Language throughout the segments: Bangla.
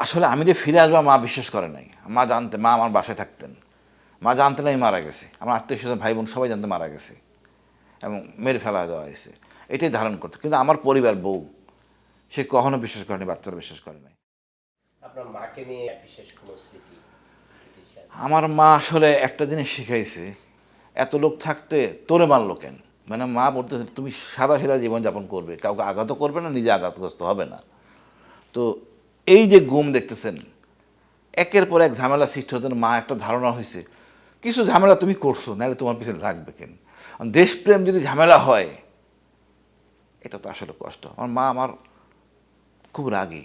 আসলে আমি যে ফিরে আসবো মা বিশ্বাস করে নাই। মা আমার বাসায় থাকতেন। মা জানতেন আমি মারা গেছি। আমার আত্মীয়-স্বজন ভাই বোন সবাই জানতে মারা গেছি এবং মেরে ফেলা দেওয়া হয়েছে। এটাই ধারণ করতো। কিন্তু আমার পরিবার বউ সে কখনো বিশ্বাস করেনি, বাচ্চারা বিশ্বাস করে নাই। আপনার মাকে নিয়ে বিশেষ কোনো স্মৃতি যদি শেয়ার করেন? আমার মা আসলে একটা জিনিস শিখাইছে, এত লোক থাকতে তোরে মারলো কেন? মানে মা বলতেছে তুমি সাদা-সিধা জীবনযাপন করবে। কাউকে আঘাতও করবে না, নিজে আঘাতগ্রস্ত হবে না। তো এই যে গুম দেখতেছেন, একের পর এক ঝামেলা সৃষ্টি হতেন। মা একটা ধারণা হয়েছে কিছু ঝামেলা তুমি করছো, নাহলে তোমার পিছনে লাগবে কেন? দেশপ্রেম যদি ঝামেলা হয়, এটা তো আসলে কষ্ট। আমার মা আমার খুব রাগী,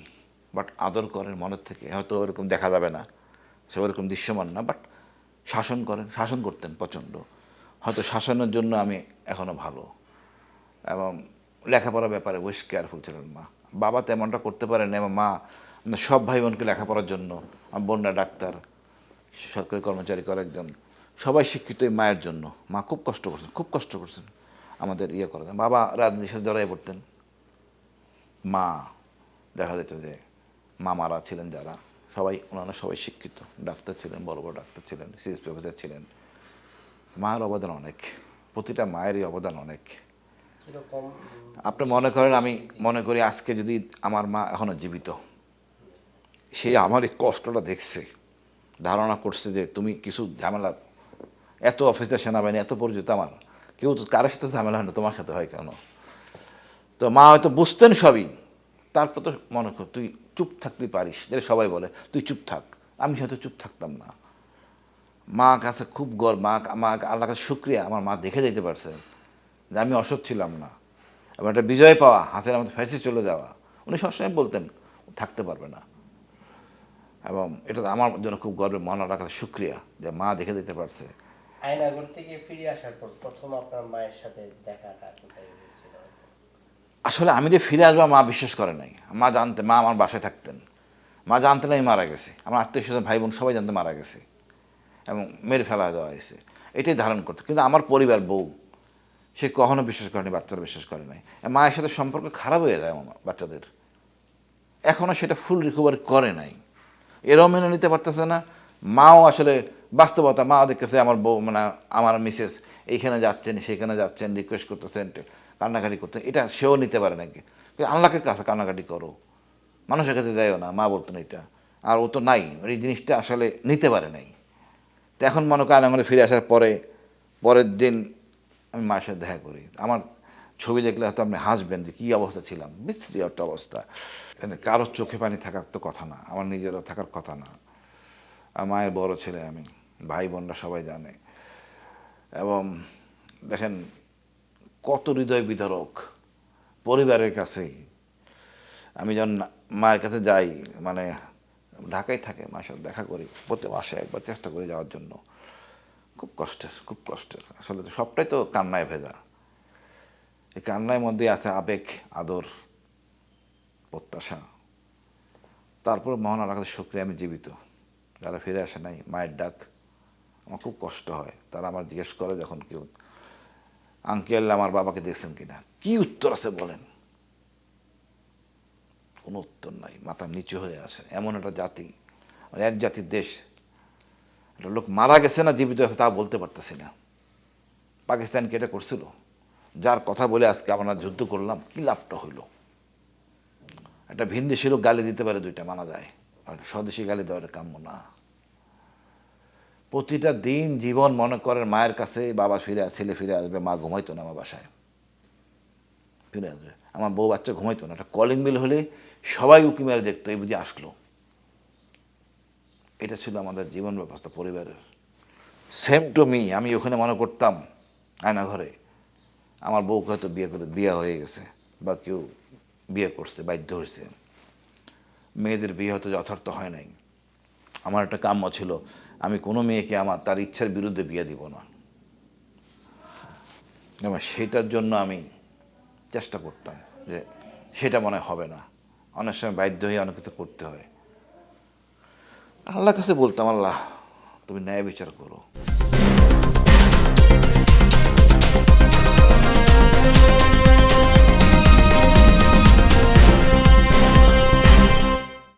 বাট আদর করেন মনের থেকে। হয়তো ওরকম দেখা যাবে না, সে ওরকম দৃশ্যমান না, বাট শাসন করতেন প্রচণ্ড। হয়তো শাসনের জন্য আমি এখনও ভালো। এবং লেখাপড়ার ব্যাপারে বেশ কেয়ারফুল ছিলেন মা। বাবা তেমনটা করতে পারেন এবং মা সব ভাই বোনকে লেখাপড়ার জন্য, আমার বোনরা ডাক্তার, সরকারি কর্মচারী করে একজন, সবাই শিক্ষিত এই মায়ের জন্য। মা খুব কষ্ট করছেন আমাদের ইয়ে করার জন্য। বাবা রাজনীতির সাথে জড়াই পড়তেন। মা দেখা যেত যে মামারা ছিলেন যারা, ওনারা সবাই শিক্ষিত ডাক্তার ছিলেন, বড় বড় ডাক্তার ছিলেন, সিএসপি অফিসার ছিলেন। মায়ের অবদান অনেক, প্রতিটা মায়েরই অবদান অনেক। কিরকম আপনি মনে করেন, আমি মনে করি আজকে যদি আমার মা এখনও জীবিত, সে আমার এই কষ্টটা দেখছে, ধারণা করছে যে তুমি কিছু ঝামেলা, এত অফিসার সেনাবাহিনী এত পরিচিত আমার, কেউ তো কারোর সাথে ঝামেলা হয় না, তোমার সাথে হয় কেন? তো মা হয়তো বুঝতেন সবই, তারপর তো মনে কর তুই চুপ থাকতে পারিস, যেটা সবাই বলে তুই চুপ থাক। আমি হয়তো চুপ থাকতাম না। মা কাছে খুব গর্ব, মা আল্লাহ কাছে শুক্রিয়া, আমার মা দেখে যেতে পারছে যে আমি অসৎ ছিলাম না। এবং একটা বিজয় পাওয়া, হাসিনার মতো ফেঁসে চলে যাওয়া, উনি সবসময় বলতেন থাকতে পারবে না। এবং এটা তো আমার জন্য খুব গর্বের, মন আল্লাহ কাছে শুক্রিয়া যে মা দেখে দিতে পারছে। আয়নাঘর থেকে ফিরে আসার পর প্রথম আপনার মায়ের সাথে দেখাটা কোথায় হয়েছিল? আসলে আমি যে ফিরে আসবো মা বিশ্বাস করে নাই। মা আমার বাসায় থাকতেন। মা জানতেন আমি মারা গেছি। আমার আত্মীয়-স্বজন ভাই বোন সবাই জানতে মারা গেছি এবং মেরে ফেলা দেওয়া হয়েছে। এটাই ধারণ করতো। কিন্তু আমার পরিবার বউ সে কখনো বিশ্বাস করেনি, বাচ্চারা বিশ্বাস করে নাই। মায়ের সাথে সম্পর্ক খারাপ হয়ে যায় আমার বাচ্চাদের, এখনও সেটা ফুল রিকভারি করে নাই। এরাও মেনে নিতে পারতেছে না। মাও আসলে বাস্তবতা, মাও দেখতেছে আমার বউ, মানে আমার মিসেস এইখানে যাচ্ছেন সেখানে যাচ্ছেন, রিকোয়েস্ট করতেছেন, কান্নাকাটি করতেন, এটা সেও নিতে পারে নাকি। আল্লাহকে কাছে কান্নাকাটি করো, মানুষের কাছে যাইও না, মা বলতেন এটা। আর ও তো নাই, এই জিনিসটা আসলে নিতে পারে নাই। তো এখন মনে করেন আমাদের ফিরে আসার পরের দিন আমি মায়ের সাথে দেখা করি। আমার ছবি দেখলে হয়তো আপনি হাসবেন যে কী অবস্থা ছিলাম, বিশ্রী একটা অবস্থা। কারোর চোখে পানি থাকার তো কথা না, আমার নিজেরও থাকার কথা না। আর মায়ের বড় ছেলে আমি, ভাই বোনরা সবাই জানে। এবং দেখেন কত হৃদয় বিদারক পরিবারের কাছেই। আমি যখন মায়ের কাছে যাই, মানে ঢাকায় থাকে, মায়ের সাথে দেখা করি, প্রতি মাসে একবার চেষ্টা করি যাওয়ার জন্য। খুব কষ্টের আসলে। সবটাই তো কান্নায় ভেজা। এই কান্নার মধ্যে আছে আবেগ, আদর, প্রত্যাশা। তারপর মহান আল্লাহর কাছে শুকরিয়া আমি জীবিত। যারা ফিরে আসে নাই, মায়ের ডাক, আমার খুব কষ্ট হয়। তারা আমার জিজ্ঞেস করে যখন কেউ, আঙ্কেল আমার বাবাকে দেখছেন কিনা, কি উত্তর আছে বলেন? কোনো উত্তর নাই, মাথা নিচু হয়ে আসে। এমন একটা জাতি, মানে এক জাতির দেশ, একটা লোক মারা গেছে না জীবিত আছে তা বলতে পারতেছি না। পাকিস্তানকে এটা করছিল, যার কথা বলে আজকে আমরা যুদ্ধ করলাম, কী লাভটা হইল? একটা ভিনদেশি লোক গালি দিতে পারে দুইটা, মানা যায়, আর স্বদেশি গালি দেওয়ার কাম্য না। প্রতিটা দিন জীবন মনে করেন মায়ের কাছে, বাবা ছেলে ফিরে আসবে, মা ঘুমাইতো না আমার বাসায়, ফিরে আসবে, আমার বউ বাচ্চা ঘুমাইতো না। একটা কলিং বেল হলে সবাই উঁকি মেরে দেখতো, এই বুঝি আসলো। এটা ছিল আমাদের জীবন ব্যবস্থা পরিবারের। সেম টু মি, আমি ওখানে মনে করতাম আয়না ঘরে আমার বউকে হয়তো বিয়ে হয়ে গেছে, বা কেউ বিয়ে করছে, বাধ্য হয়েছে। মেয়েদের বিয়ে হয়তো যথার্থ হয় নাই। আমার একটা কাম্য ছিল, আমি কোনো মেয়েকে আমার তার ইচ্ছার বিরুদ্ধে বিয়ে দিব না। এবং সেটার জন্য আমি চেষ্টা করতাম যে সেটা মনে হবে না। অনেক সময় বাধ্য হয়ে অনেক কিছু করতে হয়। আল্লাহর কাছে বলতাম, আল্লাহ তুমি ন্যায় বিচার করো।